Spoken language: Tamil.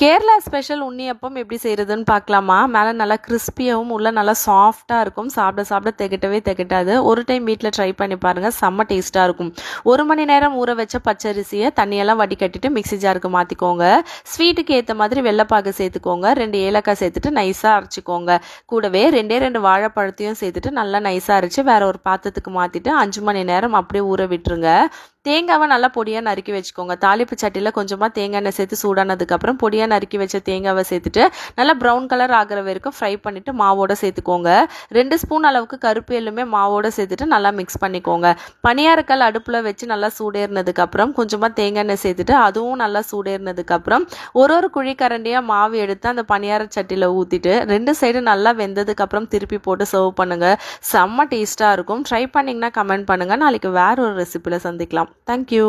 கேரளா ஸ்பெஷல் உண்ணியப்பம் எப்படி செய்கிறதுன்னு பார்க்கலாமா? மேலே நல்லா கிறிஸ்பியாகவும் உள்ள நல்லா சாஃப்டாக இருக்கும். சாப்பிட சாப்பிட திகட்டவே திகட்டாது. ஒரு டைம் வீட்டில் ட்ரை பண்ணி பாருங்கள், செம்ம டேஸ்ட்டாக இருக்கும். 1 மணி நேரம் ஊற வச்ச பச்சரிசியை தண்ணியெல்லாம் வடிகட்டிட்டு மிக்ஸி ஜாருக்கு மாற்றிக்கோங்க. ஸ்வீட்டுக்கு ஏற்ற மாதிரி வெள்ளைப்பாகு சேர்த்துக்கோங்க. 2 ஏலக்காய் சேர்த்துட்டு நைஸாக அரைச்சிக்கோங்க. கூடவே 2 வாழைப்பழத்தையும் சேர்த்துட்டு நல்லா நைஸாக அரைச்சி வேற ஒரு பாத்திரத்துக்கு மாற்றிட்டு 5 மணி நேரம் அப்படியே ஊற விட்டுருங்க. தேங்காவை நல்லா பொடியாக நறுக்கி வச்சுக்கோங்க. தாளிப்பு சட்டியில் கொஞ்சமாக தேங்காய் எண்ணெய் சேர்த்து சூடானதுக்கப்புறம் பொடியாக நறுக்கி வச்ச தேங்காவை சேர்த்துட்டு நல்லா ப்ரௌன் கலர் ஆகிற வரைக்கும் ஃப்ரை பண்ணிவிட்டு மாவோடு சேர்த்துக்கோங்க. 2 ஸ்பூன் அளவுக்கு கருப்பு எள்ளுமே மாவோடு சேர்த்துட்டு நல்லா மிக்ஸ் பண்ணிக்கோங்க. பனியாரக்கல் அடுப்பில் வச்சு நல்லா சூடேறினதுக்கப்புறம் கொஞ்சமாக தேங்காய் எண்ணெய் சேர்த்துட்டு அதுவும் நல்லா சூடேறினதுக்கப்புறம் ஒரு குழிக்கரண்டியாக மாவு எடுத்து அந்த பனியார சட்டியில் ஊற்றிட்டு 2 சைடு நல்லா வெந்ததுக்கப்புறம் திருப்பி போட்டு சர்வ் பண்ணுங்கள். செம்ம டேஸ்ட்டாக இருக்கும். ட்ரை பண்ணிங்கன்னா கமெண்ட் பண்ணுங்கள். நாளைக்கு வேற ஒரு ரெசிபியில் சந்திக்கலாம். Thank you.